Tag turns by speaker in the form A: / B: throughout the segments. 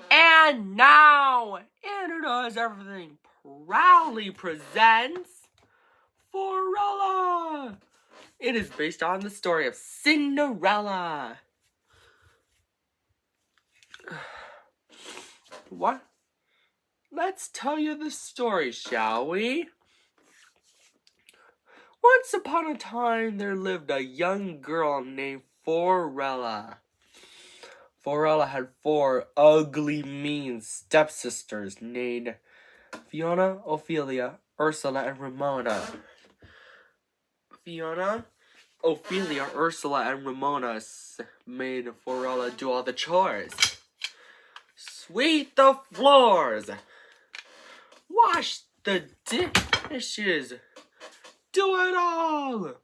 A: And now, Andrew Does Everything proudly presents Cinderella. It is based on the story of Cinderella. What? Let's tell you the story, shall we? Once upon a time, there lived a young girl named Cinderella. Cinderella had 4 ugly, mean stepsisters named Fiona, Ophelia, Ursula, and Ramona. Fiona, Ophelia, Ursula, and Ramona made Cinderella do all the chores. Sweep the floors. Wash the dishes. Do it all.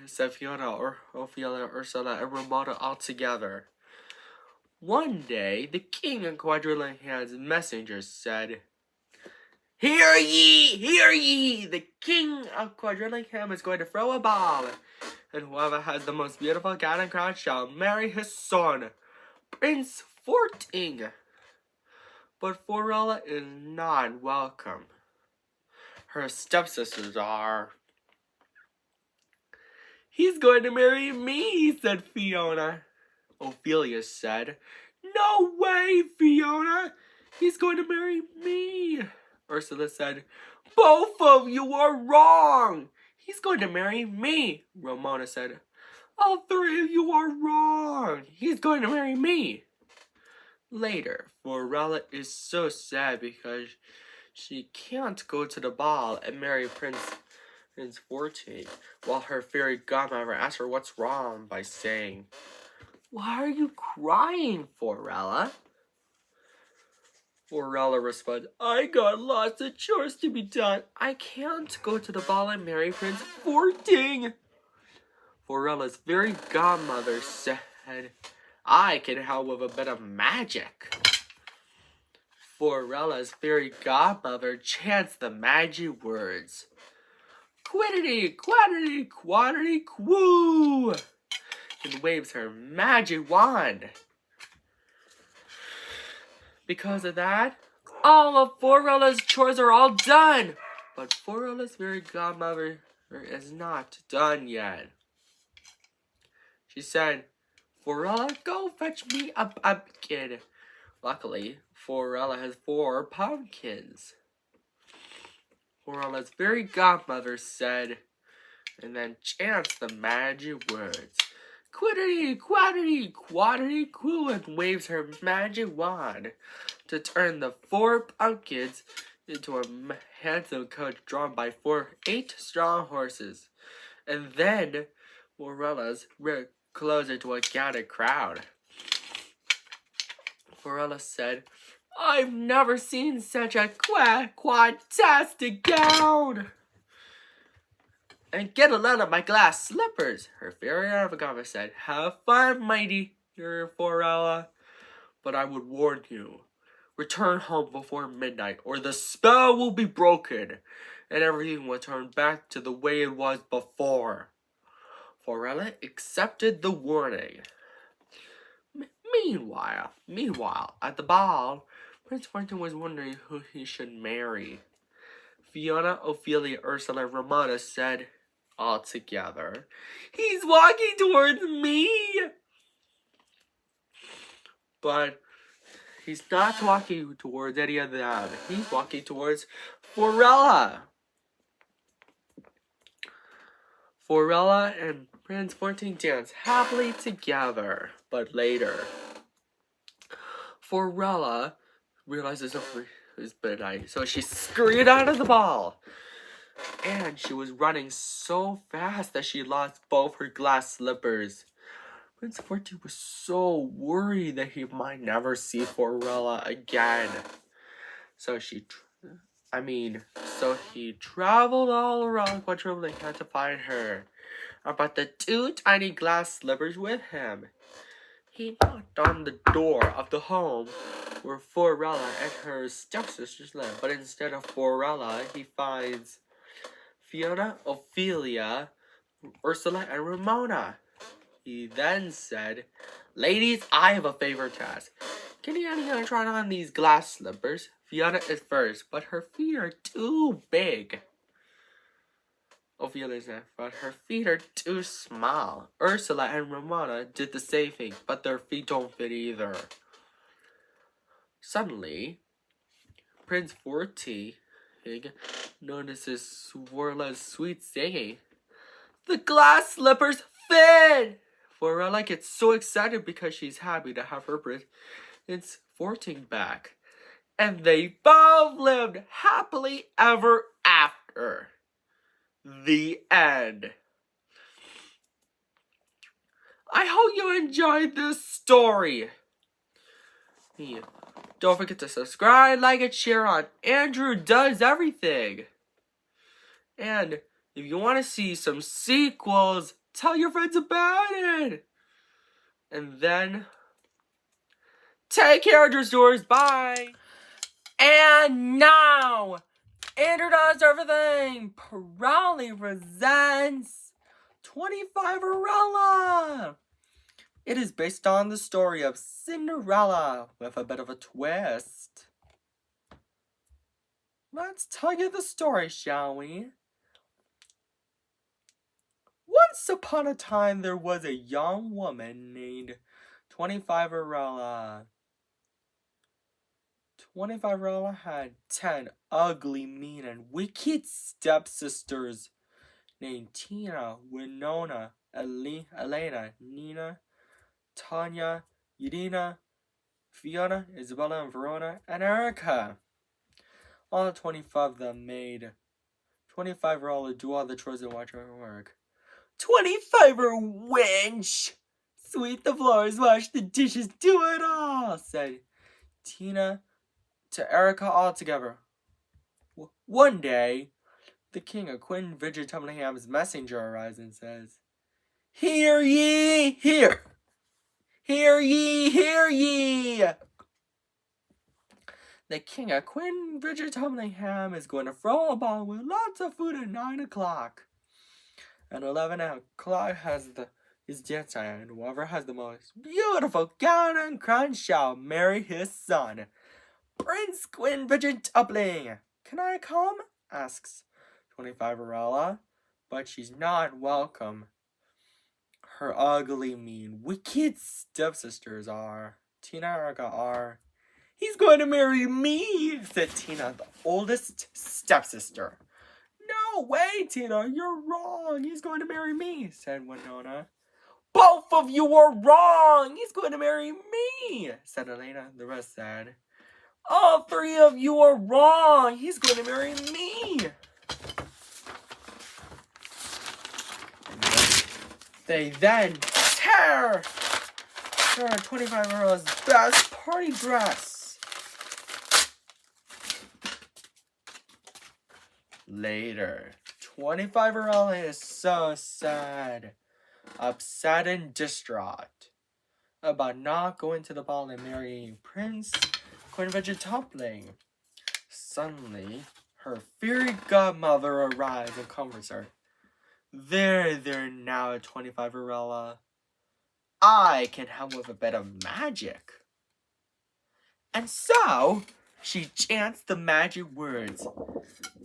A: Said Fiona, Ophelia, Ursula, and Ramona all together. One day, the king and Quadrillion Hand's messengers said, "Hear ye, hear ye! The king of Quadrillion Hand is going to throw a ball, and whoever has the most beautiful gown and crown shall marry his son, Prince Forting." But Cinderella is not welcome. Her stepsisters are. "He's going to marry me," said Fiona. Ophelia said, "No way, Fiona! He's going to marry me." Ursula said, "Both of you are wrong! He's going to marry me." Ramona said, "All 3 of you are wrong! He's going to marry me." Later, Cinderella is so sad because she can't go to the ball and marry Prince 14, while her fairy godmother asks her what's wrong by saying, "Why are you crying, Cinderella?" Cinderella responds, "I got lots of chores to be done. I can't go to the ball and marry Prince 14. Cinderella's fairy godmother said, "I can help with a bit of magic." Cinderella's fairy godmother chants the magic words, "Quiddity, quaddity, quaddity, quoo," and waves her magic wand. Because of that, all of Cinderella's chores are all done. But Cinderella's fairy godmother is not done yet. She said, "Cinderella, go fetch me a pumpkin." Luckily, Cinderella has 4 pumpkins. Cinderella's fairy godmother said, and then chants the magic words, "Quiddity, quaddity, quaddity, quoo," and waves her magic wand to turn the 4 pumpkins into a handsome coach drawn by 8 strong horses. And then Cinderella's clothes into a gathered crowd. Cinderella said, "I've never seen such a quadtastic gown. And get a lot of my glass slippers." Her fairy godmother said, "Have fun, mighty Cinderella. But I would warn you, return home before midnight, or the spell will be broken, and everything will turn back to the way it was before." Cinderella accepted the warning. Meanwhile, at the ball, Prince Fortune was wondering who he should marry. Fiona, Ophelia, Ursula, and Ramona said all together, "He's walking towards me." But he's not walking towards any of them. He's walking towards Cinderella. Cinderella and Prince 14 dance happily together. But later, Cinderella realizes it's midnight, so she scurried out of the ball. And she was running so fast that she lost both her glass slippers. Prince 14 was so worried that he might never see Cinderella again. So he traveled all around Quadrillion Hand to find her, and brought the 2 tiny glass slippers with him. He knocked on the door of the home where Cinderella and her stepsisters live, but instead of Cinderella, he finds Fiona, Ophelia, Ursula, and Ramona. He then said, "Ladies, I have a favor to ask. Kitty and Fiona tried on these glass slippers. Fiona at first, but her feet are too big. Ophelia said, but her feet are too small. Ursula and Ramona did the same thing, but their feet don't fit either. Suddenly, Prince Forty notices Swarla's sweet singing. The glass slippers fit! Forella gets so excited because she's happy to have her Prince Forty back. And they both lived happily ever after. The end. I hope you enjoyed this story. Don't forget to subscribe, like, and share on Andrew Does Everything. And if you want to see some sequels, tell your friends about it. And then, take care, Andrew Stores. Bye. And now, Andrew Does Everything proudly presents 25-erella. It is based on the story of Cinderella with a bit of a twist. Let's tell you the story, shall we? Once upon a time, there was a young woman named 25-erella. 25-erella had 10 ugly, mean, and wicked stepsisters named Tina, Winona, Elena, Nina, Tanya, Irina, Fiona, Isabella, and Verona, and Erica. All 25 of them made 25-erella do all the chores and watch her work. 25-er wench! Sweep the floors, wash the dishes, do it all, said Tina to Erica all together. One day, the king of Queen Vigitubningham's messenger arrives and says, Hear ye, hear! Hear ye, hear ye! The king of Queen Vigitubningham is going to throw a ball with lots of food at 9 o'clock. At 11 o'clock his dance time, and whoever has the most beautiful gown and crown shall marry his son, Prince Queen Vigitubling. Can I come? Asks 25-erella, but she's not welcome. Her ugly, mean, wicked stepsisters are. Tina and Erica are. He's going to marry me, said Tina, the oldest stepsister. No way, Tina, you're wrong. He's going to marry me, said Winona. Both of you are wrong. He's going to marry me, said Elena. The rest said, all three of you are wrong. He's going to marry me. They then tear 25-erella's best party dress. Later, 25-erella is so sad, upset, and distraught about not going to the ball and marrying Prince Queen Vigitubling. Suddenly, her fairy godmother arrives and comforts her. There now, 25-erella. I can help with a bit of magic. And so, she chants the magic words.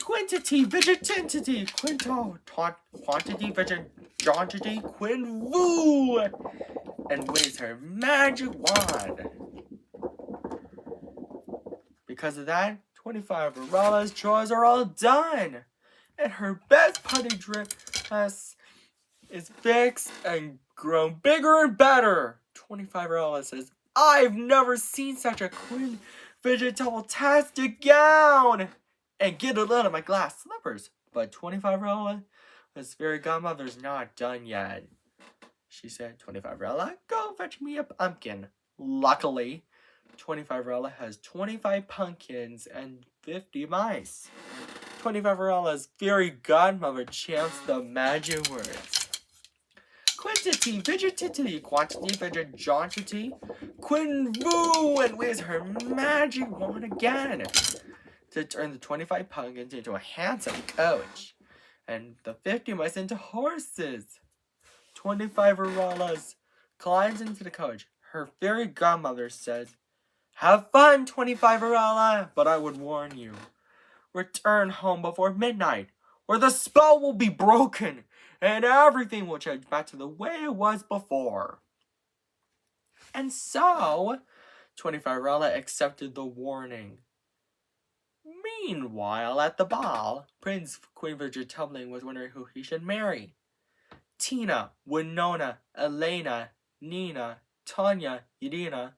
A: Quintity, vigitantity, quinto, quantity, vigitantity, quinvoo, and waves her magic wand. Because of that, 25-erella's chores are all done, and her best party dress is fixed and grown bigger and better. 25-erella says, I've never seen such a Queen Vigitubble-tastic gown! And get a load of my glass slippers. But 25-erella, this fairy godmother's not done yet. She said, 25-erella, go fetch me a pumpkin. Luckily, 25-erella has 25 pumpkins and 50 mice. 25-erella's fairy godmother chants the magic words. Quantity, vigitity, quantity, vigitantity, quinvoo, and waves her magic wand again to turn the 25 pumpkins into a handsome coach, and the 50 mice into horses. 25-erella's climbs into the coach. Her fairy godmother says, Have fun, 25-year-old, but I would warn you. Return home before midnight, or the spell will be broken, and everything will change back to the way it was before. And so, 25-year-old accepted the warning. Meanwhile, at the ball, Queen Virgin Tumbling was wondering who he should marry. Tina, Winona, Elena, Nina, Tanya, Irina,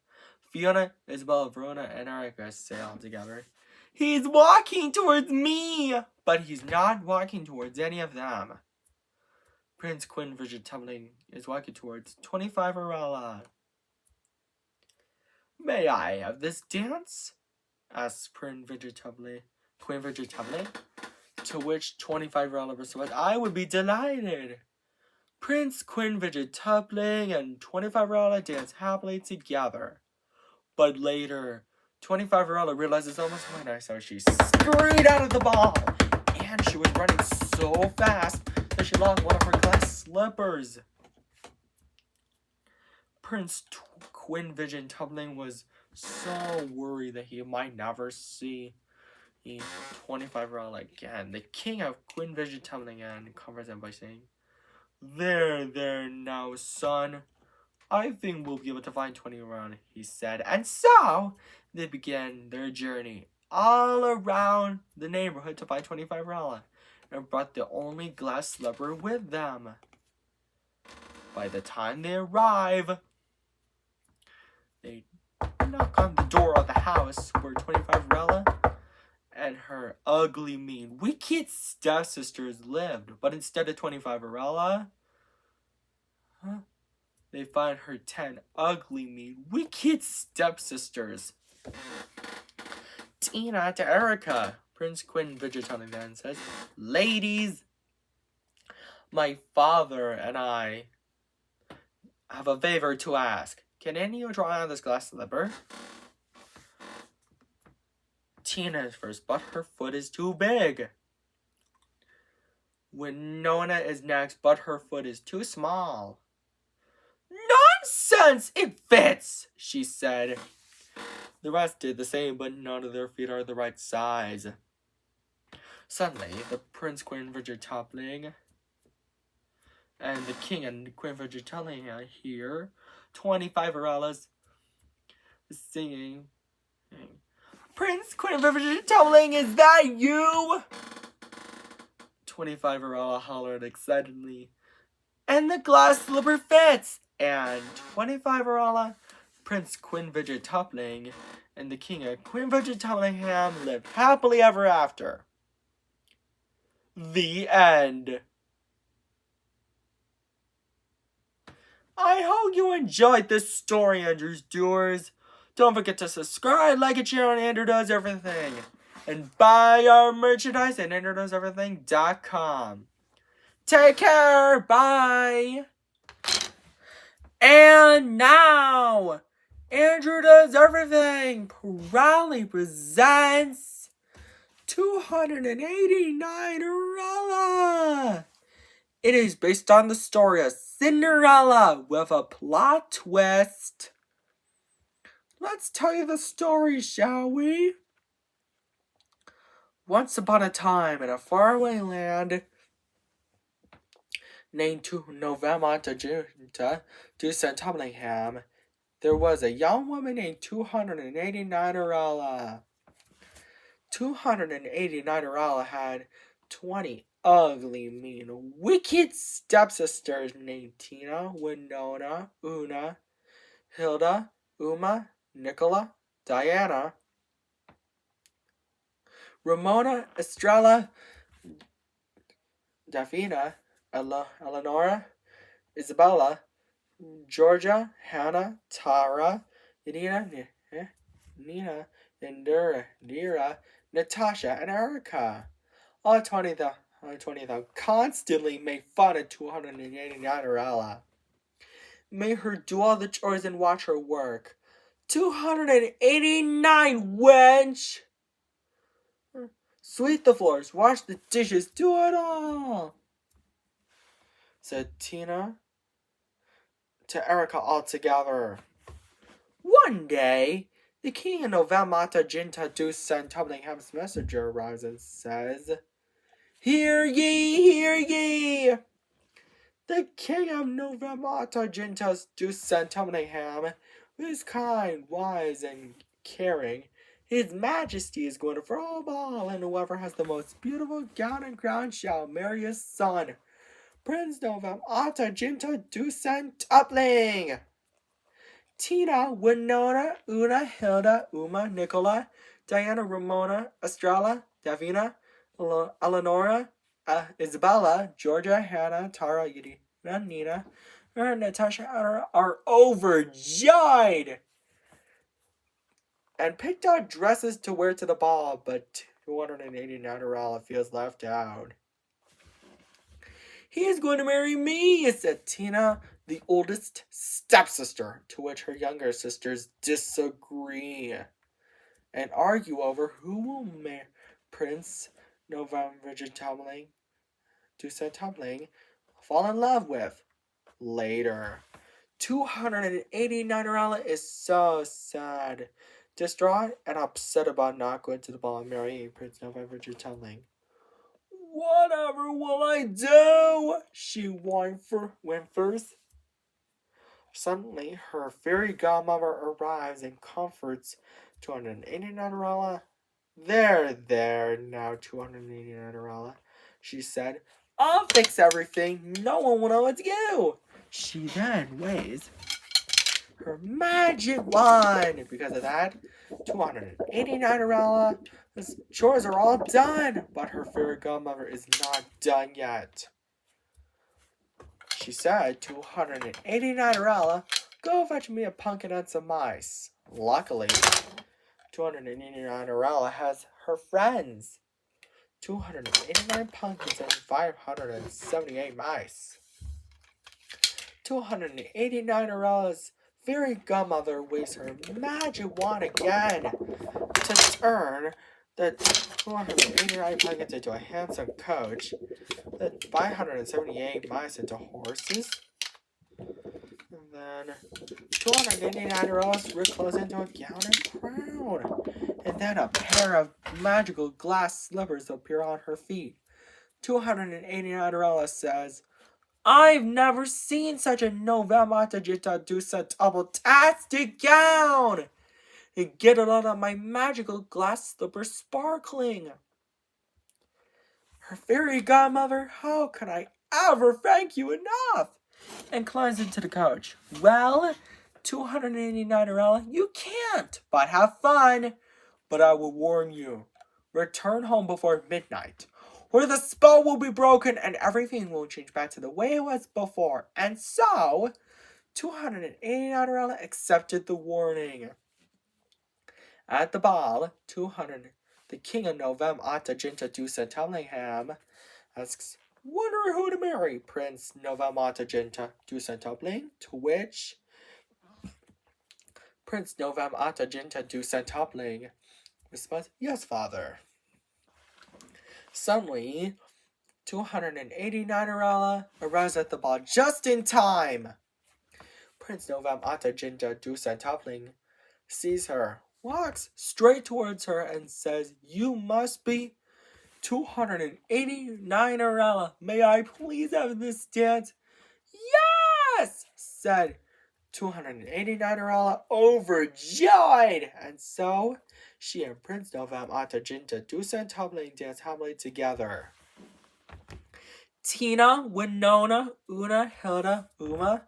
A: Fiona, Isabella, Verona, and Erica say all together, "He's walking towards me!" But he's not walking towards any of them. Queen Virgin Tumbling is walking towards 25-year-old. "May I have this dance?" asked Queen Virgin Tumbling. To which 25-year-old responded, "I would be delighted." Queen Virgin Tumbling and 25-year-old dance happily together. But later, 25-year-old realized it's almost midnight, so she scurried out of the ball. And she was running so fast that she lost one of her glass slippers. Queen Virgin Tumbling was so worried that he might never see 25-year-old again. The king of Queen Virgin Tumbling and comforts him by saying, There now, son. I think we'll be able to find 20-year-old, he said. And so, they began their journey all around the neighborhood to find 25-year-old and brought the only glass slipper with them. By the time they arrive, they knock on the door of the house where 25-year-old and her ugly, mean, wicked stepsisters lived. But instead of 25-year-old, they find her 10 ugly, mean, wicked stepsisters. Tina to Erica. Queen Virgin Tumbling then says, "Ladies, my father and I have a favor to ask. Can any of you try on this glass slipper?" Tina is first, but her foot is too big. Winona is next, but her foot is too small. "Nonsense! It fits!" she said. The rest did the same, but none of their feet are the right size. Suddenly, the Queen Virgin Tumbling and the king and Queen Virgin Tumbling hear 25-year-old singing, Queen Virgin Tumbling, is that you?" 25-year-old hollered excitedly, "And the glass slipper fits!" And 25-year-old Queen Virgin Tumbling and the king of Queen Virgin Tumbling lived happily ever after. The end. I hope you enjoyed this story, Andrew's Doers. Don't forget to subscribe, like, and share on Andrew Does Everything. And buy our merchandise at AndrewDoesEverything.com. Take care. Bye. And now, Andrew Does Everything proudly presents 289 It is based on the story of Cinderella with a plot twist. Let's tell you the story, shall we? Once upon a time in a faraway land named November to St. Tumblingham, there was a young woman named 289 289 had 20 ugly, mean, wicked stepsisters named Tina, Winona, Una, Hilda, Uma, Nicola, Diana, Ramona, Estrella, Davina, Eleonora, Isabella, Georgia, Hannah, Tara, Nina, Indira, Natasha, and Erica. All 20 of them constantly made fun of 289 made her do all the chores and watch her work. 289, wench! Sweep the floors, wash the dishes, do it all! Said Tina to Erica all together. One day, The king of Novamata Jinta Deuce and Tubblingham's messenger arrives and says, "Hear ye, hear ye! The king of Novamata Jinta Deuce and Tublingham, who is kind, wise, and caring, his majesty is going to throw a ball, and whoever has the most beautiful gown and crown shall marry his son, Prince Novamata Jinta Deuce and Tubling. Tina, Winona, Una, Hilda, Uma, Nicola, Diana, Ramona, Estrella, Davina, Eleonora, Isabella, Georgia, Hannah, Tara, Yadina, Nina, and Natasha are overjoyed and picked out dresses to wear to the ball, but 289 feels left out. "He is going to marry me," said Tina, the oldest stepsister, to which her younger sisters disagree and argue over who will marry Prince November Tumbling, Tumbling fall in love with later. 289 is so sad, distraught, and upset about not going to the ball and marrying Prince November Tumbling. "Whatever will I do?" she whimpers. Suddenly, her fairy godmother arrives and comforts 289. There, now 289, she said. "I'll fix everything. No one will know what to do." She then waves her magic wand. Because of that, 289's chores are all done, but her fairy godmother is not done yet. She said, 289, "Go fetch me a pumpkin and some mice." Luckily, 289 has her friends, 289 pumpkins and 578 mice. 289's fairy godmother waves her magic wand again to turn the 289 pumpkins into a handsome coach, the 578 mice into horses, and then 289 reclothes into a gown and crown, and then a pair of magical glass slippers appear on her feet. 289 says, "I've never seen such a Novamata Jita Dusa double-tastic gown! And get it out of my magical glass slipper sparkling." Her fairy godmother, how can I ever thank you enough? And climbs into the coach. "Well, 289, you can't, but have fun. But I will warn you, return home before midnight, or the spell will be broken and everything will change back to the way it was before." And so, 289 accepted the warning. At the ball, the king of Novamata Jinta Dusa Tublingham asks, "Wonder who to marry, Prince Novamata Jinta Dusa Tubling?" To which Prince Novamata Jinta Dusa Tubling responds, "Yes, father." Suddenly, 289 arrives at the ball just in time. Prince Novamata Jinta Dusa Tubling sees her, walks straight towards her, and says, "You must be 289. May I please have this dance?" "Yes!" said 289 overjoyed. And so, she and Prince Novamata Jinta Dusa Tubling dance happily together. Tina, Winona, Una, Hilda, Uma,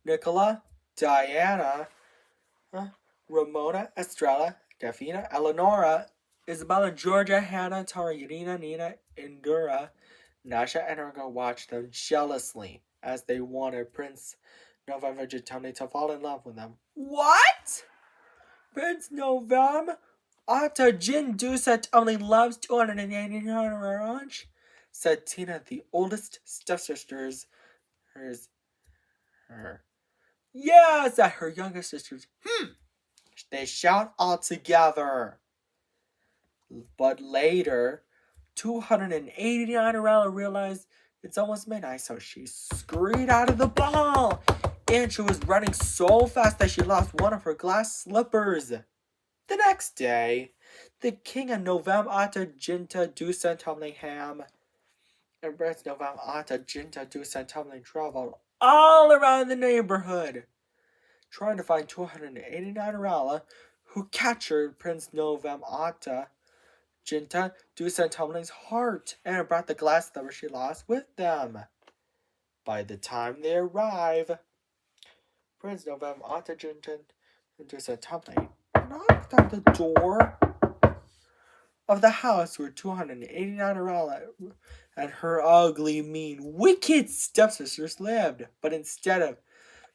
A: Nicola, Diana, Ramona, Estrella, Davina, Eleonora, Isabella, Georgia, Hannah, Tara, Yadina, Nina, Indura, Nasha, and Ergo watched them jealously as they wanted Prince November Jitoni to fall in love with them. "What? Prince November Jin Duset only loves 289 orange?" said Tina, the oldest stepsisters. "Yes," said her younger sisters. They shout all together. But later, 289 realized it's almost midnight, so she scurried out of the ball. And she was running so fast that she lost one of her glass slippers. The next day, the king of Novem Ata Jinta Dusan Tumlingham and Prince Novem Ata Jinta Dusan Tumling traveled all around the neighborhood, trying to find 289 Rala who captured Prince Novem Ata Jinta Dusan Tumling's heart and brought the glass slipper she lost with them. By the time they arrive, Prince Novem Ata Jinta Dusan Tumling knocked on the door of the house where 289 Arala and her ugly, mean, wicked stepsisters lived. But instead of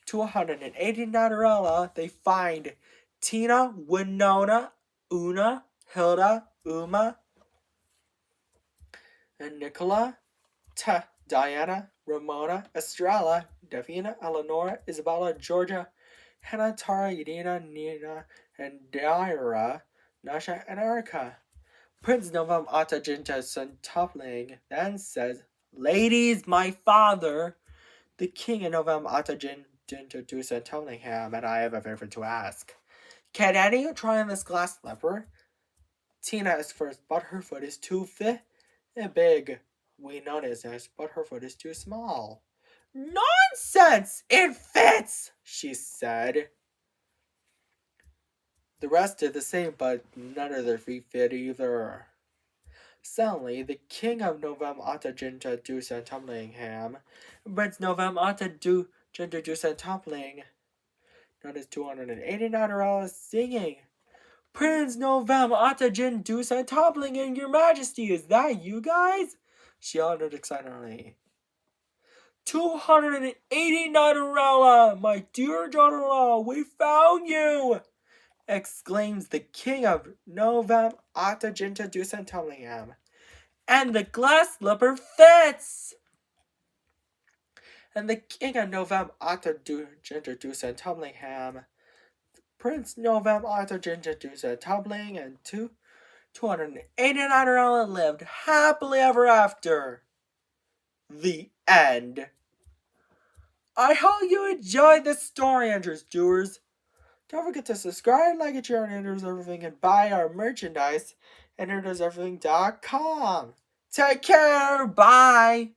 A: 289 Arala, they find Tina, Winona, Una, Hilda, Uma, and Nicola, Diana, Ramona, Estrella, Davina, Eleonora, Isabella, Georgia, Hannah, Tara, Yadina, Nina, and Daira, Nasha, and Erica. Prince Novam Ata Jinta Toppling then says, "Ladies, my father, the king of Novam Ata Jinta Dusa Topplingham, and I have a favor to ask. Can any of you try on this glass slipper? Tina is first, but her foot is too big. We notice this, but her foot is too small." "Nonsense! It fits!" she said. The rest did the same, but none of their feet fit either. Suddenly, the king of Novem Ata Jinta Dusan Tumblingham, Prince Novem Ata Jinta Dusan Tumbling, noticed 289 Arala singing, "Prince Novem Ata Jin Dusan Tumbling, and your majesty, is that you guys?" she uttered excitedly. 289 Arala, my dear daughter-in-law, we found you! Exclaims the king of Novem Ata Jinta Dusan Tumblingham. And the glass slipper fits! And the king of Novem Ata Jinta Dusan Tumblingham, Prince Novem Ata Jinta Dusan Tumbling, and 289 Arala lived happily ever after. The end. I hope you enjoyed this story, Andrews Doers. Don't forget to subscribe, like, and share on Andrews Everything, and buy our merchandise at AndrewsEverything.com. Take care. Bye.